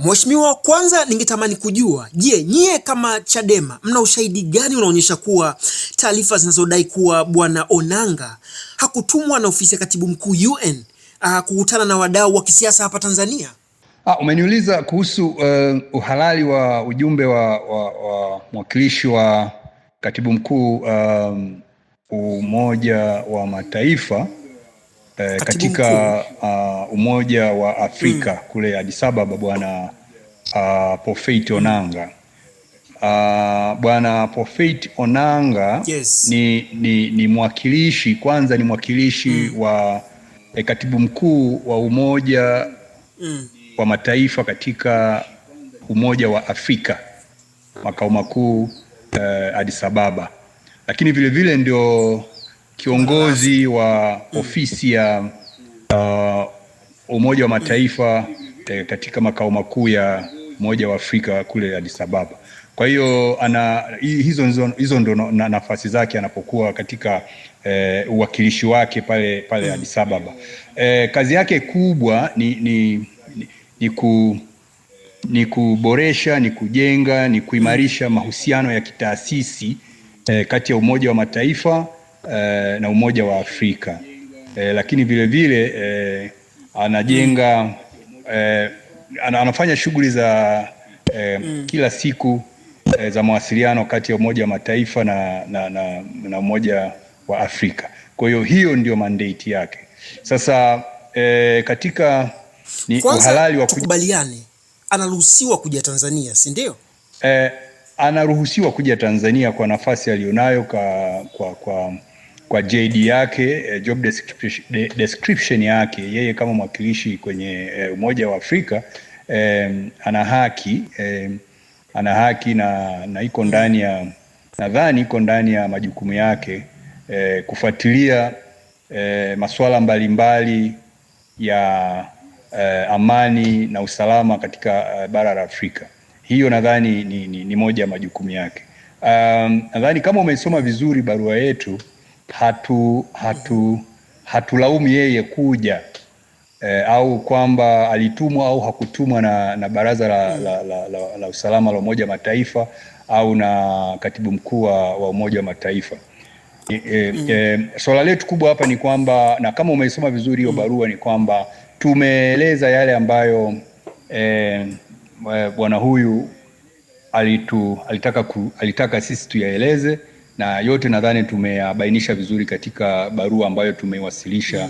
Mheshimiwa, kwanza ningetamani kujua, je, nyie kama Chadema mna ushahidi gani unaonyesha kuwa taarifa zinazodai kuwa Bwana Onanga hakutumwa na ofisi ya Katibu Mkuu UN kukutana na wadau wa kisiasa hapa Tanzania? Umeniuliza kuhusu uhalali wa ujumbe wa mwakilishi wa Katibu Mkuu Umoja wa Mataifa katika Umoja wa Afrika kule Addis Ababa, Bwana Prophet Onanga. Bwana Prophet Onanga, yes, ni mwakilishi, kwanza ni mwakilishi wa Katibu Mkuu wa Umoja wa Mataifa katika Umoja wa Afrika, makao makuu Addis Ababa, lakini vile vile ndio kiongozi wa ofisi ya Umoja wa Mataifa katika makao makuu ya Umoja wa Afrika kule Addis Ababa. Kwa hiyo hizo ndo nafasi zake anapokuwa katika uwakilishi wake pale Addis Ababa. Kazi yake kubwa ni kuboresha, ni kujenga, ni kuimarisha mahusiano ya kitaasisi kati ya Umoja wa Mataifa na Umoja wa Afrika. Lakini vile vile anajenga, anafanya shughuli za kila siku za mawasiliano kati ya Umoja wa Mataifa na Umoja wa Afrika. Kwa hiyo ndio mandate yake. Sasa katika ni uhalali wa tukubaliane, anaruhusiwa kuja Tanzania, si ndio? Anaruhusiwa kuja Tanzania kwa nafasi aliyonayo kwa JD yake, job description yake. Yeye kama mwakilishi kwenye Umoja wa Afrika ana haki na iko ndani ya, nadhani iko ndani ya majukumu yake kufuatilia masuala mbalimbali ya amani na usalama katika bara la Afrika. Hiyo nadhani ni moja ya majukumu yake. Nadhani kama umesoma vizuri barua yetu, hatulaumu yeye kuja au kwamba alitumwa au hakutumwa na Baraza la Usalama la Umoja wa Mataifa au na Katibu Mkuu wa Umoja wa Mataifa. Swala letu kubwa hapa ni kwamba, na kama umesoma vizuri hiyo barua, ni kwamba tumeeleza yale ambayo bwana huyu alitaka sisi tuyaeleze, na yote nadhani tumeyabainisha vizuri katika barua ambayo tumewasilisha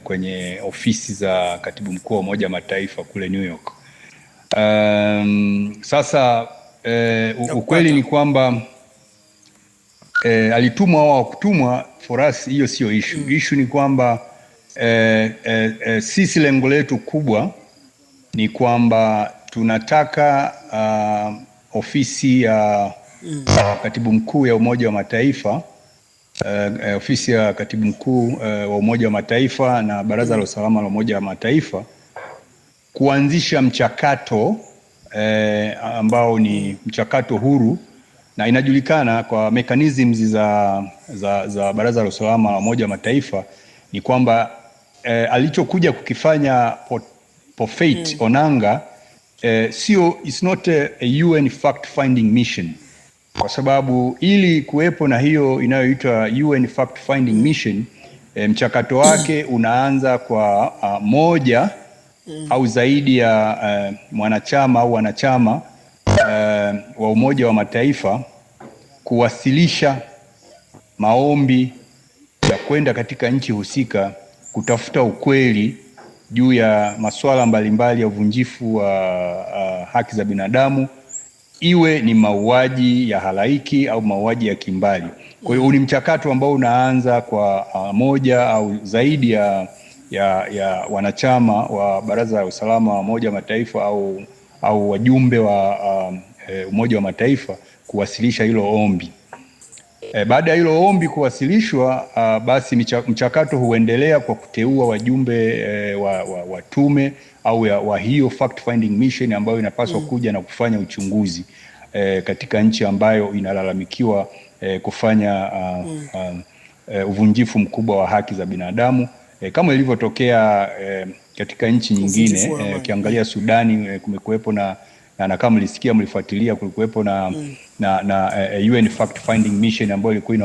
kwenye ofisi za Katibu Mkuu wa Umoja wa Mataifa kule New York. Sasa ukweli ni kwamba alitumwa au hakutumwa, for us hiyo sio issue. Issue ni kwamba sisi lengo letu kubwa ni kwamba tunataka ofisi ya Katibu Mkuu ya Umoja wa Mataifa, ofisi ya Katibu Mkuu wa Umoja wa Mataifa na Baraza la Usalama la Umoja wa Mataifa kuanzisha mchakato ambao ni mchakato huru, na inajulikana kwa mechanisms za Baraza la Usalama la Umoja wa Mataifa ni kwamba alichokuja kukifanya Prophet Onanga it's not a UN fact finding mission, kwa sababu ili kuwepo na hiyo inayoitwa UN fact finding mission, mchakato wake unaanza kwa moja au zaidi ya mwanachama au wanachama wa Umoja wa Mataifa kuwasilisha maombi ya kwenda katika nchi husika kutafuta ukweli juu ya masuala mbalimbali ya uvunjifu wa haki za binadamu, iwe ni mauaji ya halaiki au mauaji ya kimbali. Kwa hiyo ni mchakato ambao unaanza kwa moja au zaidi ya wanachama wa Baraza la Usalama wa Umoja wa Mataifa au wajumbe wa Umoja wa Mataifa kuwasilisha hilo ombi. Baada ya hilo ombi kuwasilishwa, basi mchakato huendelea kwa kuteua wajumbe wa tume au wa hiyo fact finding mission ambayo inapaswa kuja na kufanya uchunguzi katika nchi ambayo inalalamikiwa kufanya uvunjifu mkubwa wa haki za binadamu, kama ilivyotokea katika nchi nyingine. Ukiangalia Sudani kumekuwepo na kama mlisikia mlifuatilia, kulikuwepo na UN fact finding mission ambayo ilikuwa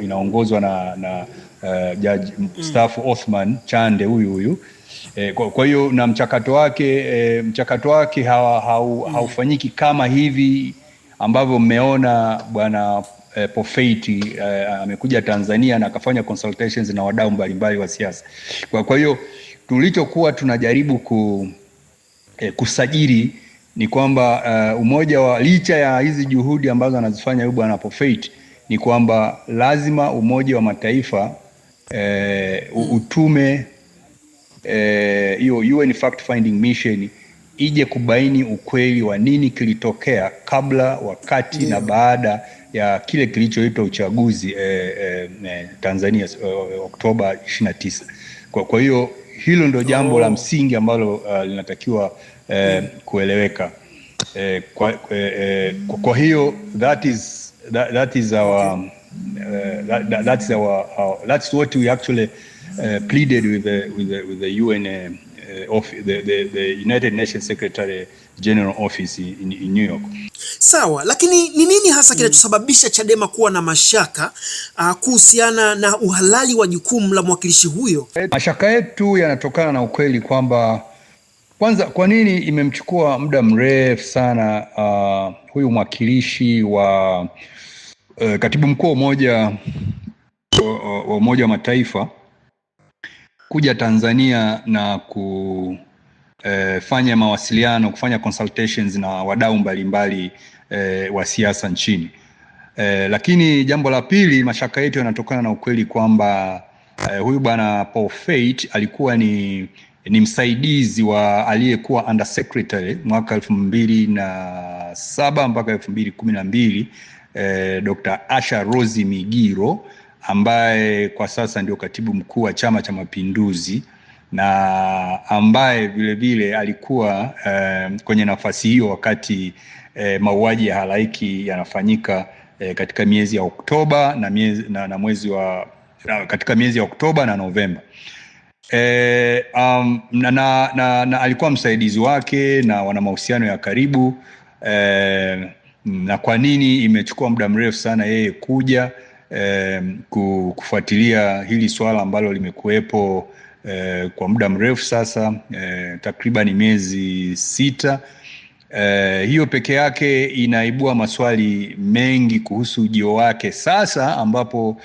inaongozwa na Judge mstaafu Othman Chande huyu. Kwa hiyo na mchakato wake haufanyiki kama hivi ambavyo mmeona bwana Pofeti amekuja Tanzania na akafanya consultations na wadau mbalimbali wa siasa. Kwa hiyo tulichokuwa tunajaribu kusajili ni kwamba umoja wa, licha ya hizi juhudi ambazo anazifanya huyu bwana Pofeti, ni kwamba lazima Umoja wa Mataifa utume hiyo UN fact finding mission ije kubaini ukweli wa nini kilitokea kabla, wakati na baada ya kile kilichoitwa uchaguzi Tanzania Oktoba 29. Kwa hiyo hilo ndio jambo la msingi ambalo linatakiwa kueleweka. Kwa hiyo that's what we actually pleaded with the UN the United Nations Secretary General Office in New York. Sawa, lakini ni nini hasa kinachosababisha Chadema kuwa na mashaka kuhusiana na uhalali wa jukumu la mwakilishi huyo? Mashaka yetu yanatokana na ukweli kwamba, kwanza, kwa nini imemchukua muda mrefu sana huyu mwakilishi wa katibu mkuu wa Umoja wa Mataifa kuja Tanzania na kufanya mawasiliano, kufanya consultations na wadau mbalimbali wa siasa nchini. Lakini jambo la pili, mashaka yetu yanatokana na ukweli kwamba huyu bwana Pofeti alikuwa ni msaidizi wa aliyekuwa under secretary mwaka 2007 mpaka 2012 Dr. Asha Rose Migiro, ambaye kwa sasa ndio katibu mkuu wa Chama cha Mapinduzi, na ambaye vile vile alikuwa kwenye nafasi hiyo wakati mauaji ya halaiki yanafanyika katika miezi ya Oktoba na mwezi wa katika miezi ya Oktoba na Novemba. Na alikuwa msaidizi wake na wana mahusiano ya karibu. Na kwa nini imechukua muda mrefu sana yeye kuja kufuatilia hili swala ambalo limekuwepo kwa muda mrefu sasa, takriban miezi 6. Hiyo peke yake inaibua maswali mengi kuhusu ujio wake sasa, ambapo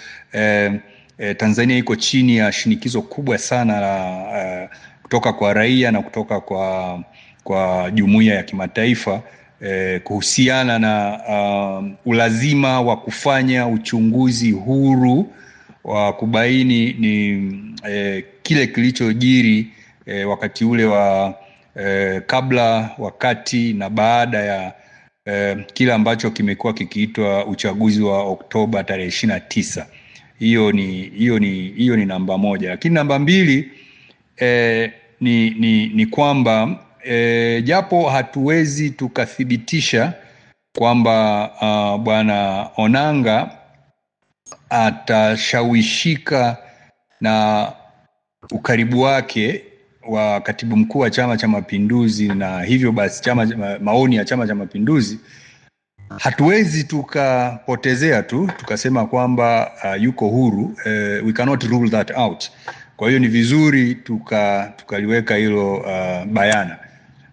Tanzania iko chini ya shinikizo kubwa sana la kutoka kwa raia na kutoka kwa jumuiya ya kimataifa kuhusiana na ulazima wa kufanya uchunguzi huru wa kubaini ni kile kilichojiri wakati ule wa kabla, wakati na baada ya kile ambacho kimekuwa kikiitwa uchaguzi wa Oktoba tarehe 29. Hiyo ni namba moja. Lakini namba mbili ni kwamba japo hatuwezi tukathibitisha kwamba bwana Onanga atashawishika na ukaribu wake wa katibu mkuu wa Chama cha Mapinduzi, na hivyo basi maoni ya Chama cha Mapinduzi, hatuwezi tukapotezea tu tukasema kwamba yuko huru. We cannot rule that out. Kwa hiyo ni vizuri tukaliweka hilo bayana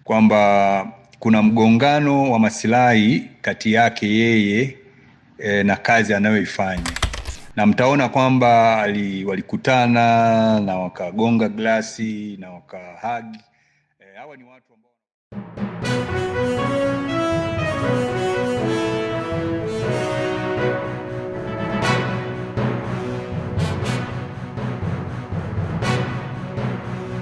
kwamba kuna mgongano wa maslahi kati yake yeye na kazi anayoifanya, na mtaona kwamba walikutana na wakagonga glasi na wakahagi. Hawa ni watu ambao